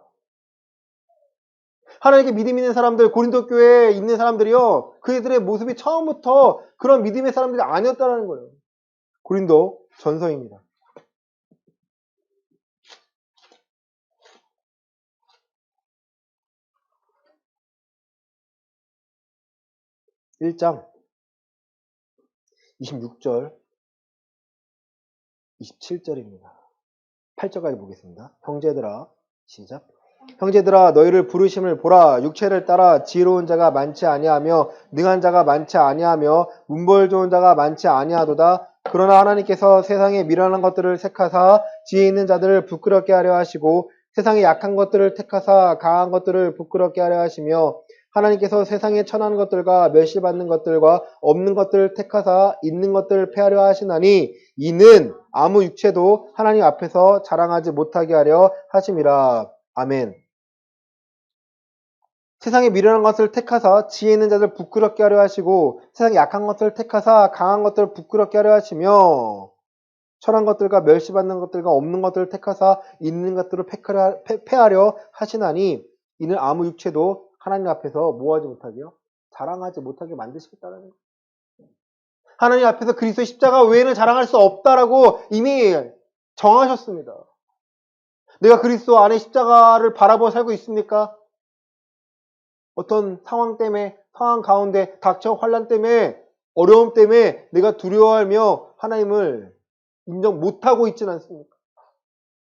하나님께 믿음 있는 사람들, 고린도 교회에 있는 사람들이요 그들의 모습이 처음부터 그런 믿음의 사람들이 아니었다라는 거예요. 고린도 전서입니다. 1장 26절 27절입니다. 8절까지 보겠습니다. 형제들아 시작. 형제들아 너희를 부르심을 보라. 육체를 따라 지혜로운 자가 많지 아니하며 능한 자가 많지 아니하며 문벌 좋은 자가 많지 아니하도다. 그러나 하나님께서 세상에 미련한 것들을 택하사 지혜 있는 자들을 부끄럽게 하려 하시고 세상에 약한 것들을 택하사 강한 것들을 부끄럽게 하려 하시며 하나님께서 세상에 천한 것들과 멸시받는 것들과 없는 것들을 택하사 있는 것들을 폐하려 하시나니 이는 아무 육체도 하나님 앞에서 자랑하지 못하게 하려 하심이라. 아멘. 세상에 미련한 것을 택하사 지혜 있는 자들 부끄럽게 하려 하시고 세상에 약한 것을 택하사 강한 것들을 부끄럽게 하려 하시며 천한 것들과 멸시받는 것들과 없는 것들을 택하사 있는 것들을 폐하려 하시나니 이는 아무 육체도 하나님 앞에서 뭐하지 못하게요? 자랑하지 못하게 만드시겠다는 거예요. 하나님 앞에서 그리스도의 십자가 외에는 자랑할 수 없다라고 이미 정하셨습니다. 내가 그리스도 안에 십자가를 바라보고 살고 있습니까? 어떤 상황 때문에, 상황 가운데 닥쳐 환난 때문에, 어려움 때문에 내가 두려워하며 하나님을 인정 못하고 있지는 않습니까?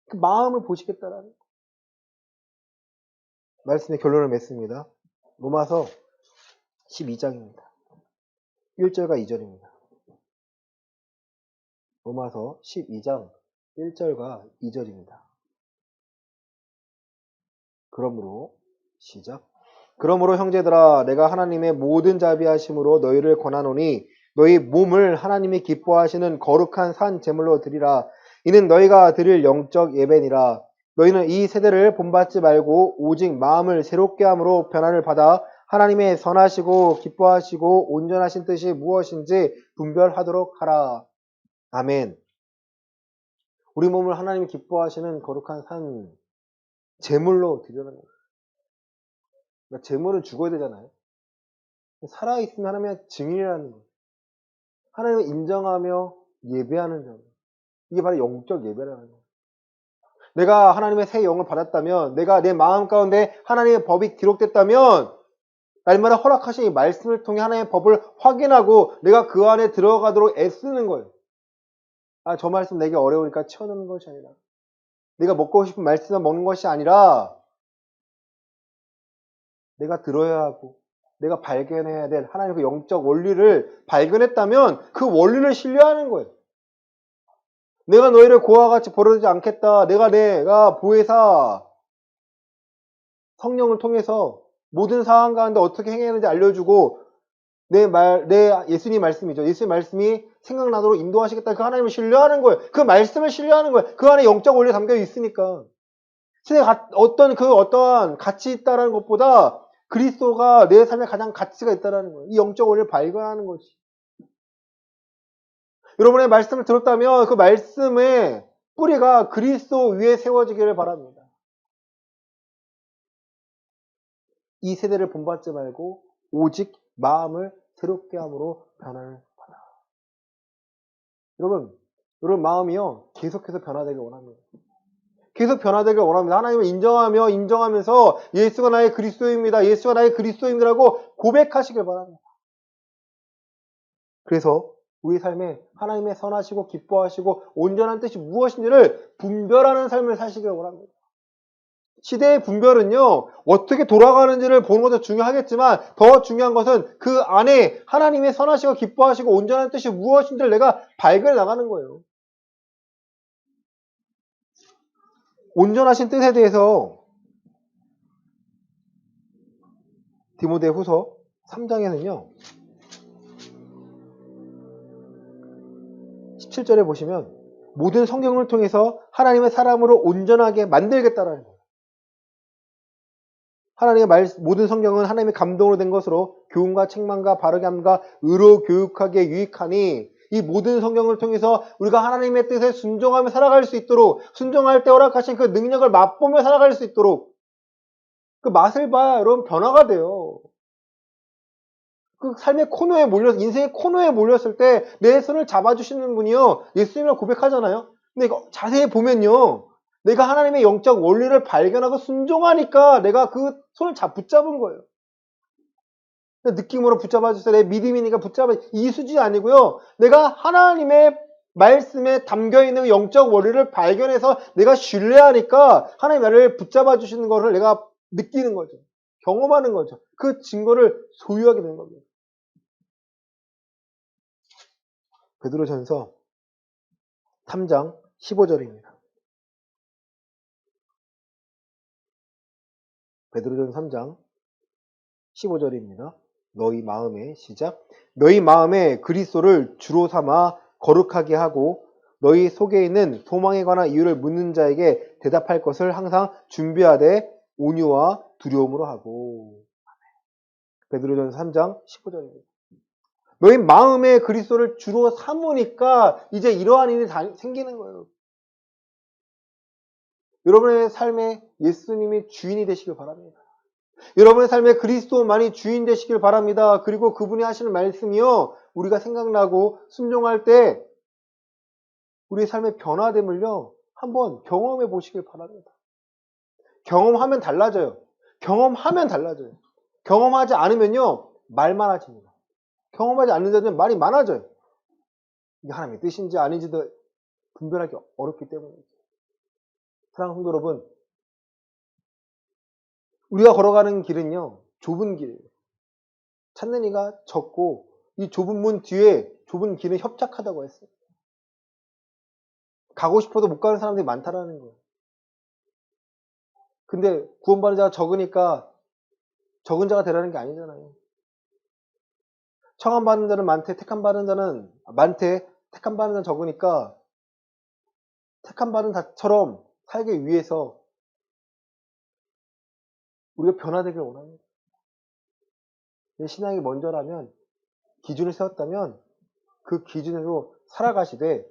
그 마음을 보시겠다라는 거예요. 말씀의 결론을 맺습니다. 로마서 12장입니다. 1절과 2절입니다. 로마서 12장 1절과 2절입니다. 그러므로 시작. 그러므로 형제들아 내가 하나님의 모든 자비하심으로 너희를 권하노니 너희 몸을 하나님이 기뻐하시는 거룩한 산 제물로 드리라. 이는 너희가 드릴 영적 예배니라. 너희는 이 세대를 본받지 말고 오직 마음을 새롭게 함으로 변화를 받아 하나님의 선하시고 기뻐하시고 온전하신 뜻이 무엇인지 분별하도록 하라. 아멘. 우리 몸을 하나님이 기뻐하시는 거룩한 산 제물로 드리라는 거예요. 그러니까 제물은 죽어야 되잖아요. 살아있으면 하나님의 증인이라는 거예요. 하나님을 인정하며 예배하는 점. 이게 바로 영적 예배라는 거예요. 내가 하나님의 새 영을 받았다면, 내가 내 마음 가운데 하나님의 법이 기록됐다면, 날마다 허락하신 이 말씀을 통해 하나님의 법을 확인하고 내가 그 안에 들어가도록 애쓰는 거예요. 아, 저 말씀 내게 어려우니까 치워놓는 것이 아니라, 내가 먹고 싶은 말씀만 먹는 것이 아니라, 내가 들어야 하고, 내가 발견해야 될 하나님의 그 영적 원리를 발견했다면 그 원리를 신뢰하는 거예요. 내가 너희를 고아와 같이 버려두지 않겠다. 내가 보혜사 성령을 통해서 모든 상황 가운데 어떻게 행해야 하는지 알려주고 내 예수님 말씀이죠. 예수님 말씀이 생각나도록 인도하시겠다. 그 하나님을 신뢰하는 거예요. 그 말씀을 신뢰하는 거예요. 그 안에 영적 원리 담겨 있으니까. 세상에 어떠한 가치 있다라는 것보다 그리스도가 내 삶에 가장 가치가 있다라는 거예요. 이 영적 원리를 발견하는 것이. 여러분의 말씀을 들었다면 그 말씀의 뿌리가 그리스도 위에 세워지기를 바랍니다. 이 세대를 본받지 말고 오직 마음을 새롭게 함으로 변화를 받아. 여러분 마음이요 계속해서 변화되길 원합니다. 계속 변화되길 원합니다. 하나님을 인정하면서 예수가 나의 그리스도입니다. 예수가 나의 그리스도입니다라고 고백하시길 바랍니다. 그래서 우리 삶에 하나님의 선하시고 기뻐하시고 온전한 뜻이 무엇인지를 분별하는 삶을 사시길 원합니다. 시대의 분별은요, 어떻게 돌아가는지를 보는 것도 중요하겠지만, 더 중요한 것은 그 안에 하나님의 선하시고 기뻐하시고 온전한 뜻이 무엇인지를 내가 발견해 나가는 거예요. 온전하신 뜻에 대해서 디모데 후서 3장에는요, 17절에 보시면, 모든 성경을 통해서 하나님의 사람으로 온전하게 만들겠다라는 거예요. 하나님의 모든 성경은 하나님의 감동으로 된 것으로 교훈과 책망과 바르게 함과 의로 교육하기에 유익하니 이 모든 성경을 통해서 우리가 하나님의 뜻에 순종하며 살아갈 수 있도록 순종할 때 허락하신 그 능력을 맛보며 살아갈 수 있도록 그 맛을 봐야 여러분 변화가 돼요. 그 삶의 코너에 인생의 코너에 몰렸을 때 내 손을 잡아주시는 분이요. 예수님이라고 고백하잖아요. 근데 이거 자세히 보면요. 내가 하나님의 영적 원리를 발견하고 순종하니까 내가 그 손을 붙잡은 거예요. 느낌으로 붙잡아 주세요. 내 믿음이니까 붙잡아. 이 수준이 아니고요. 내가 하나님의 말씀에 담겨있는 영적 원리를 발견해서 내가 신뢰하니까 하나님 나를 붙잡아 주시는 것을 내가 느끼는 거죠. 경험하는 거죠. 그 증거를 소유하게 되는 겁니다. 베드로전서 3장 15절입니다. 베드로전서 3장 15절입니다. 너희 마음에 시작. 너희 마음에 그리스도를 주로 삼아 거룩하게 하고 너희 속에 있는 소망에 관한 이유를 묻는 자에게 대답할 것을 항상 준비하되 온유와 두려움으로 하고. 베드로전서 3장 15절입니다. 너희 마음에 그리스도를 주로 삼으니까 이제 이러한 일이 생기는 거예요. 여러분의 삶에 예수님이 주인이 되시길 바랍니다. 여러분의 삶에 그리스도만이 주인 되시길 바랍니다. 그리고 그분이 하시는 말씀이요. 우리가 생각나고 순종할 때 우리의 삶의 변화됨을요. 한번 경험해 보시길 바랍니다. 경험하면 달라져요. 경험하면 달라져요. 경험하지 않으면요. 말만 하십니다. 경험하지 않는 자들은 말이 많아져요. 이게 하나님의 뜻인지 아닌지도 분별하기 어렵기 때문이죠. 사랑하는 성도 여러분, 우리가 걸어가는 길은요. 좁은 길이에요. 찾는 이가 적고 이 좁은 문 뒤에 좁은 길은 협착하다고 했어요. 가고 싶어도 못 가는 사람들이 많다라는 거예요. 근데 구원받는 자가 적으니까 적은 자가 되라는 게 아니잖아요. 청함받는 자는 많대, 택함받는 자는 많대, 택함받는 자는 적으니까 택함받은 자처럼 살기 위해서 우리가 변화되길 원합니다. 신앙이 먼저라면, 기준을 세웠다면 그 기준으로 살아가시되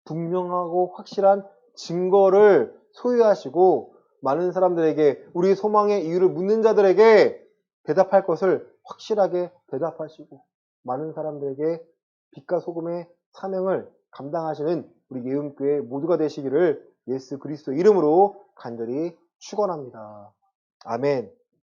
분명하고 확실한 증거를 소유하시고 많은 사람들에게 우리 소망의 이유를 묻는 자들에게 대답할 것을 확실하게 대답하시고 많은 사람들에게 빛과 소금의 사명을 감당하시는 우리 예음교회 모두가 되시기를 예수 그리스도 이름으로 간절히 축원합니다. 아멘.